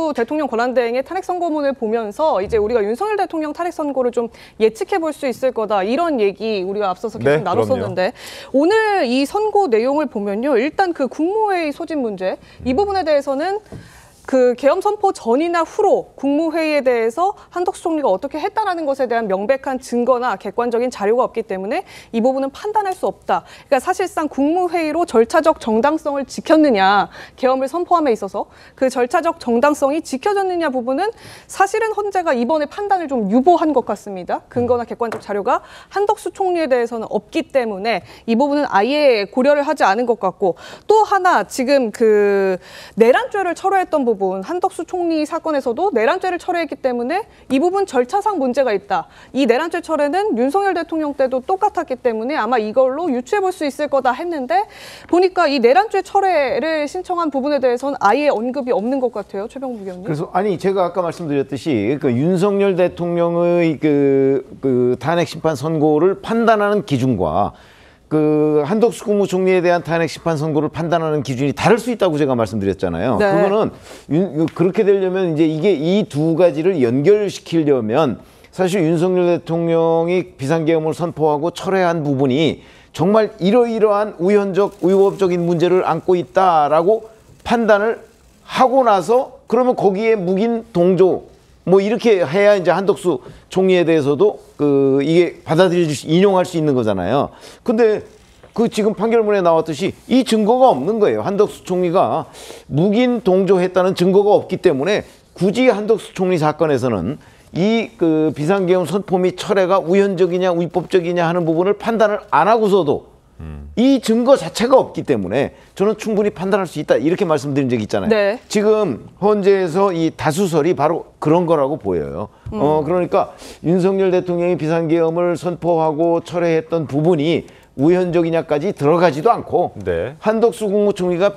한덕수 대통령 권한대행의 탄핵 선고문을 보면서 이제 우리가 윤석열 대통령 탄핵 선고를 좀 예측해 볼 수 있을 거다 이런 얘기 우리가 앞서서 계속 나눴었는데 오늘 이 선고 내용을 보면요. 일단 그 국무회의 소집 문제 이 부분에 대해서는 그 계엄 선포 전이나 후로 국무회의에 대해서 한덕수 총리가 어떻게 했다라는 것에 대한 명백한 증거나 객관적인 자료가 없기 때문에 이 부분은 판단할 수 없다. 그러니까 사실상 국무회의로 절차적 정당성을 지켰느냐, 계엄을 선포함에 있어서 그 절차적 정당성이 지켜졌느냐 부분은 사실은 헌재가 이번에 판단을 좀 유보한 것 같습니다. 근거나 객관적 자료가 한덕수 총리에 대해서는 없기 때문에 이 부분은 아예 고려를 하지 않은 것 같고 또 하나 지금 그 내란죄를 철회했던 부분 한덕수 총리 사건에서도 내란죄를 철회했기 때문에 이 부분 절차상 문제가 있다. 이 내란죄 철회는 윤석열 대통령 때도 똑같았기 때문에 아마 이걸로 유추해 볼 수 있을 거다 했는데 보니까 이 내란죄 철회를 신청한 부분에 대해서는 아예 언급이 없는 것 같아요. 최병무 의원님. 그래서 아니 제가 아까 말씀드렸듯이 그 윤석열 대통령의 그 탄핵 심판 선고를 판단하는 기준과 그 한덕수 국무총리에 대한 탄핵 심판 선고를 판단하는 기준이 다를 수 있다고 제가 말씀드렸잖아요. 네. 그거는 그렇게 되려면 이제 이게 이 두 가지를 연결시키려면 사실 윤석열 대통령이 비상계엄을 선포하고 철회한 부분이 정말 이러이러한 우연적, 우법적인 문제를 안고 있다라고 판단을 하고 나서 그러면 거기에 묵인 동조 뭐 이렇게 해야 이제 한덕수 총리에 대해서도 그 이게 인용할 수 있는 거잖아요. 근데 그 지금 판결문에 나왔듯이 이 증거가 없는 거예요. 한덕수 총리가 묵인 동조했다는 증거가 없기 때문에 굳이 한덕수 총리 사건에서는 이 그 비상계엄 선포 및 철회가 우연적이냐 위법적이냐 하는 부분을 판단을 안 하고서도 이 증거 자체가 없기 때문에 저는 충분히 판단할 수 있다 이렇게 말씀드린 적이 있잖아요. 네. 지금 헌재에서 이 다수설이 바로 그런 거라고 보여요. 그러니까 윤석열 대통령이 비상계엄을 선포하고 철회했던 부분이 우연적이냐까지 들어가지도 않고 네. 한덕수 국무총리가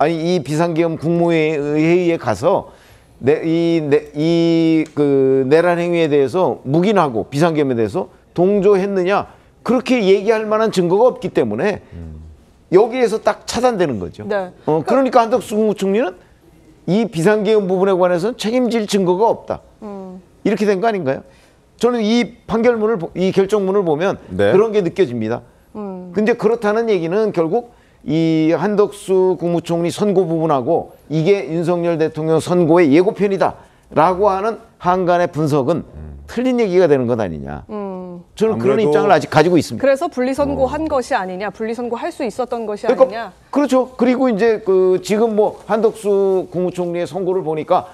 이 비상계엄 국무회의에 가서 그 내란 행위에 대해서 묵인하고 비상계엄에 대해서 동조했느냐 그렇게 얘기할 만한 증거가 없기 때문에 여기에서 딱 차단되는 거죠. 네. 그러니까 한덕수 국무총리는 이 비상계엄 부분에 관해서는 책임질 증거가 없다. 이렇게 된 거 아닌가요? 저는 이 판결문을, 이 결정문을 보면 네. 그런 게 느껴집니다. 근데 그렇다는 얘기는 결국 이 한덕수 국무총리 선고 부분하고 이게 윤석열 대통령 선고의 예고편이다라고 하는 한간의 분석은 틀린 얘기가 되는 것 아니냐. 저는 그런 입장을 아직 가지고 있습니다. 그래서 분리선고한 것이 아니냐, 분리선고할 수 있었던 것이 그러니까, 아니냐. 그렇죠. 그리고 이제 그 지금 뭐 한덕수 국무총리의 선고를 보니까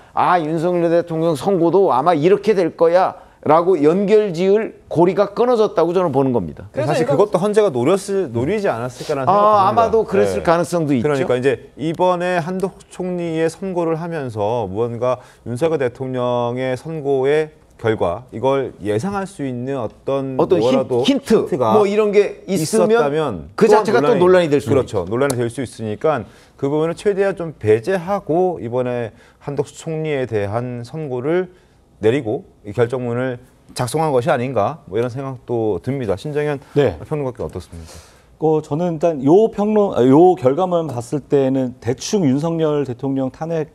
윤석열 대통령 선고도 아마 이렇게 될 거야라고 연결지을 고리가 끊어졌다고 저는 보는 겁니다. 사실 그것도 헌재가 노리지 않았을까라는 생각이 듭니다. 아마도 그랬을 가능성도 있죠. 그러니까 이제 이번에 한덕수 총리의 선고를 하면서 무언가 윤석열 대통령의 선고의 결과 이걸 예상할 수 있는 어떤 뭐라도 힌트가 뭐 이런 게 있으면 그 자체가 또 논란이 될 수 그렇죠. 논란이 될 수 있으니까 그 부분을 최대한 좀 배제하고 이번에 한덕수 총리에 대한 선고를 내리고 이 결정문을 작성한 것이 아닌가 뭐 이런 생각도 듭니다. 신정현 평론가께 어떻습니까? 저는 일단 요 결과만 봤을 때는 대충 윤석열 대통령 탄핵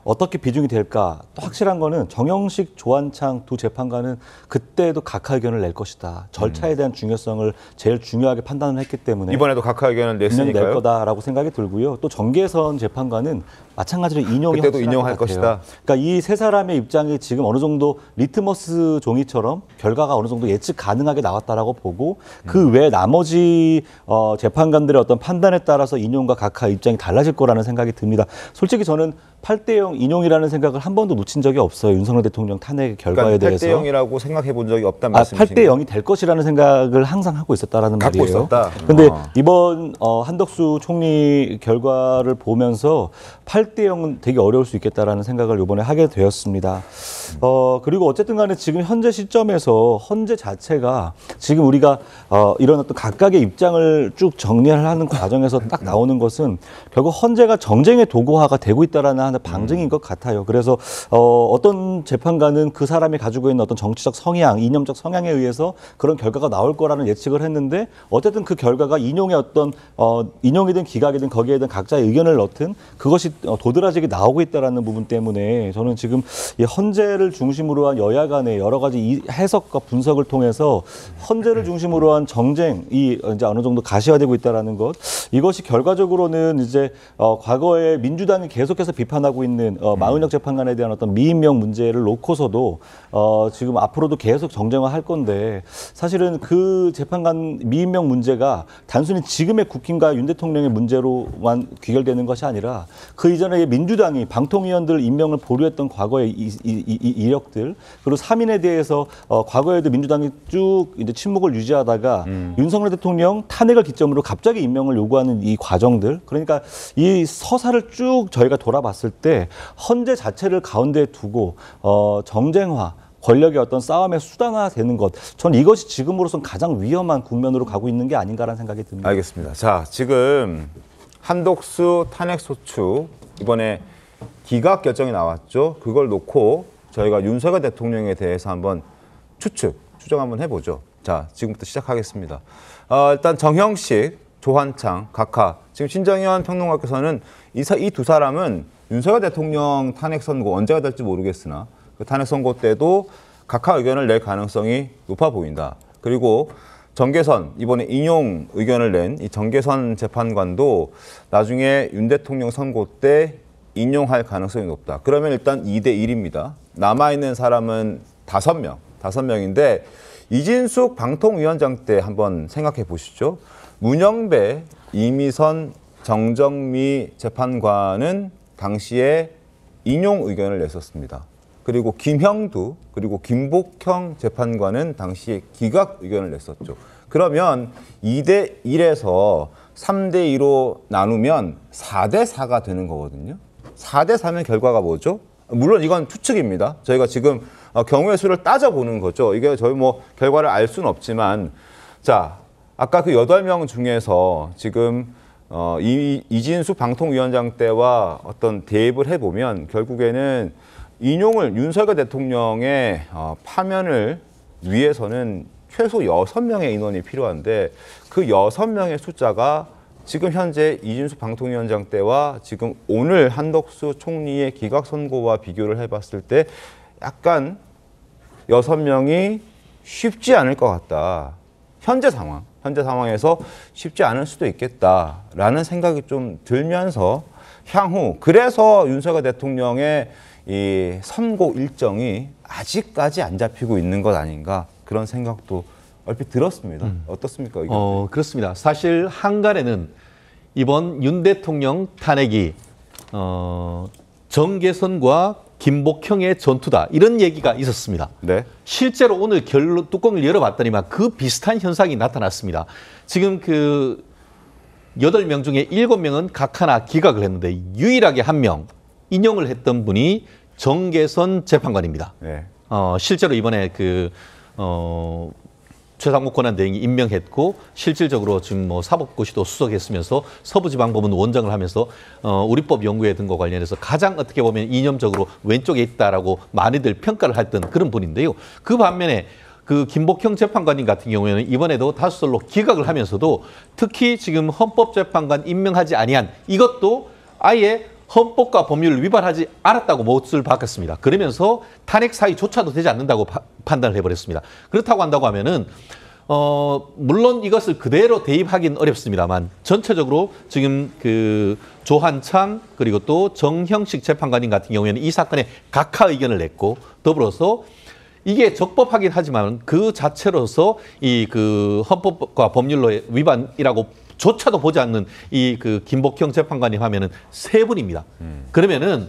어떻게 비중이 될까? 또 확실한 거는 정영식, 조한창 두 재판관은 그때도 각하 의견을 낼 것이다. 절차에 대한 중요성을 제일 중요하게 판단을 했기 때문에 이번에도 각하 의견을 냈으니까요. 낼 거다라고 생각이 들고요. 또 정계선 재판관은 마찬가지로 인용이 그때도 인용할 것이다. 그러니까 이 세 사람의 입장이 지금 어느 정도 리트머스 종이처럼 결과가 어느 정도 예측 가능하게 나왔다라고 보고 그 외 나머지 재판관들의 어떤 판단에 따라서 인용과 각하 입장이 달라질 거라는 생각이 듭니다. 솔직히 저는 8대0 인용이라는 생각을 한 번도 놓친 적이 없어요. 윤석열 대통령 탄핵 결과에 그러니까 대해서. 8대0이라고 생각해 본 적이 없다는 말씀이신가요? 8대0이 될 것이라는 생각을 항상 하고 있었다라는 갖고 말이에요. 있었다. 근데 이번 한덕수 총리 결과를 보면서 8대0은 되게 어려울 수 있겠다라는 생각을 이번에 하게 되었습니다. 그리고 어쨌든 간에 지금 현재 시점에서 헌재 자체가 지금 우리가 이런 어떤 각각의 입장을 쭉 정리하는 과정에서 딱 나오는 것은 결국 헌재가 정쟁의 도구화가 되고 있다라는 하나의 방증인 것 같아요. 그래서 어떤 재판관은 그 사람이 가지고 있는 어떤 정치적 성향, 이념적 성향에 의해서 그런 결과가 나올 거라는 예측을 했는데 어쨌든 그 결과가 인용의 어떤 인용이든 기각이든 거기에 대한 각자의 의견을 넣든 그것이 도드라지게 나오고 있다라는 부분 때문에 저는 지금 이 헌재를 중심으로 한 여야 간의 여러 가지 해석과 분석을 통해서 헌재를 중심으로 한 정쟁이 이제 어느 정도 가시화되고 있다라는 것, 이것이 결과적으로는 이제 과거에 민주당이 계속해서 비판하고 있는 마은혁 재판관에 대한 어떤 미임명 문제를 놓고서도 지금 앞으로도 계속 정쟁화할 건데, 사실은 그 재판관 미임명 문제가 단순히 지금의 국힘과 윤 대통령의 문제로만 귀결되는 것이 아니라 그 이전에 민주당이 방통위원들 임명을 보류했던 과거의 이력들, 그리고 3인에 대해서 과거에도 민주당이 쭉 이제 침묵을 유지하다가 윤석열 대통령 탄핵을 기점으로 갑자기 임명을 요구하는 이 과정들, 그러니까 이 서사를 쭉 저희가 돌아봤을 때 헌재 자체를 가운데 두고 정쟁화, 권력의 어떤 싸움의 수단화되는 것, 전 이것이 지금으로선 가장 위험한 국면으로 가고 있는 게 아닌가라는 생각이 듭니다. 알겠습니다. 자, 지금 한덕수 탄핵 소추 이번에 기각 결정이 나왔죠. 그걸 놓고 저희가 윤석열 대통령에 대해서 한번 추정 한번 해보죠. 자, 지금부터 시작하겠습니다. 일단 정형식, 조한창, 각하. 지금 신정현 평론가께서는 이 두 사람은 윤석열 대통령 탄핵 선고 언제가 될지 모르겠으나 그 탄핵 선고 때도 각하 의견을 낼 가능성이 높아 보인다. 그리고 정계선, 이번에 인용 의견을 낸 이 정계선 재판관도 나중에 윤 대통령 선고 때 인용할 가능성이 높다. 그러면 일단 2대 1입니다. 남아있는 사람은 5명인데 이진숙 방통위원장 때 한번 생각해 보시죠. 문영배, 이미선, 정정미 재판관은 당시에 인용 의견을 냈었습니다. 그리고 김형두, 그리고 김복형 재판관은 당시에 기각 의견을 냈었죠. 그러면 2대 1에서 3대 2로 나누면 4대 4가 되는 거거든요. 4대 4면 결과가 뭐죠? 물론 이건 추측입니다. 저희가 지금 경우의 수를 따져보는 거죠. 이게 저희 뭐 결과를 알 수는 없지만, 자, 아까 그 8명 중에서 지금 이진수 방통위원장 때와 어떤 대입을 해보면 결국에는 인용을 윤석열 대통령의 파면을 위해서는 최소 6명의 인원이 필요한데 그 6명의 숫자가 지금 현재 이진수 방통위원장 때와 지금 오늘 한덕수 총리의 기각 선고와 비교를 해봤을 때 약간 6명이 쉽지 않을 것 같다. 현재 상황에서 쉽지 않을 수도 있겠다라는 생각이 좀 들면서 향후 그래서 윤석열 대통령의 이 선고 일정이 아직까지 안 잡히고 있는 것 아닌가 그런 생각도 얼핏 들었습니다. 어떻습니까? 그렇습니다. 사실 한간에는 이번 윤 대통령 탄핵이 정계선과 김복형의 전투다 이런 얘기가 있었습니다. 네. 실제로 오늘 뚜껑을 열어봤더니만 그 비슷한 현상이 나타났습니다. 지금 그 8명 중에 7명은 각하나 기각을 했는데 유일하게 1명 인용을 했던 분이 정계선 재판관입니다. 네. 실제로 이번에 최상목 권한대행이 임명했고 실질적으로 지금 뭐 사법고시도 수석했으면서 서부지방법원 원장을 하면서 우리법 연구에 등과 관련해서 가장 어떻게 보면 이념적으로 왼쪽에 있다라고 많이들 평가를 했던 그런 분인데요. 그 반면에 그 김복형 재판관님 같은 경우에는 이번에도 다수설로 기각을 하면서도 특히 지금 헌법재판관 임명하지 아니한 이것도 아예 헌법과 법률을 위반하지 않았다고 못을 박았습니다. 그러면서 탄핵 사유조차도 되지 않는다고 판단을 해버렸습니다. 그렇다고 한다고 하면은 물론 이것을 그대로 대입하기는 어렵습니다만 전체적으로 지금 그 조한창 그리고 또 정형식 재판관님 같은 경우에는 이 사건에 각하 의견을 냈고 더불어서 이게 적법하긴 하지만 그 자체로서 이 그 헌법과 법률로의 위반이라고 조차도 보지 않는 이 그 김복형 재판관님 하면은 3분입니다. 그러면은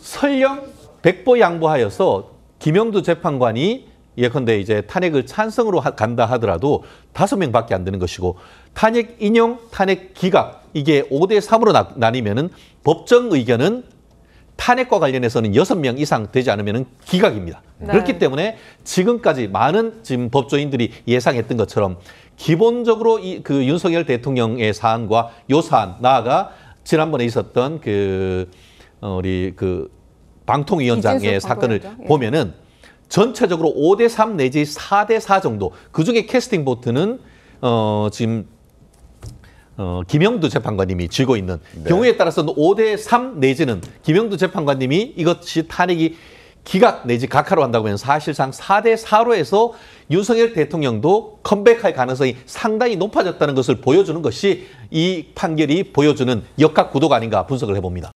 설령 백보양보하여서 김영두 재판관이 예컨대 이제 탄핵을 찬성으로 간다 하더라도 5명밖에 안 되는 것이고 탄핵 인용, 탄핵 기각 이게 5대 3으로 나뉘면은 법정 의견은 탄핵과 관련해서는 6명 이상 되지 않으면은 기각입니다. 네. 그렇기 때문에 지금까지 많은 지금 법조인들이 예상했던 것처럼 기본적으로 그 윤석열 대통령의 사안과 요 사안, 나아가 지난번에 있었던 그 우리 그 방통위원장의 이진수 사건을 방통위원장? 예. 보면은 전체적으로 5대3 내지 4대4 정도 그중에 캐스팅 보트는 지금 김영두 재판관님이 쥐고 있는 경우에 따라서는 5대3 내지는 김영두 재판관님이 이것이 탄핵이 기각 내지 각하로 한다고 하면 사실상 4대4로 해서 윤석열 대통령도 컴백할 가능성이 상당히 높아졌다는 것을 보여주는 것이 이 판결이 보여주는 역학 구도가 아닌가 분석을 해봅니다.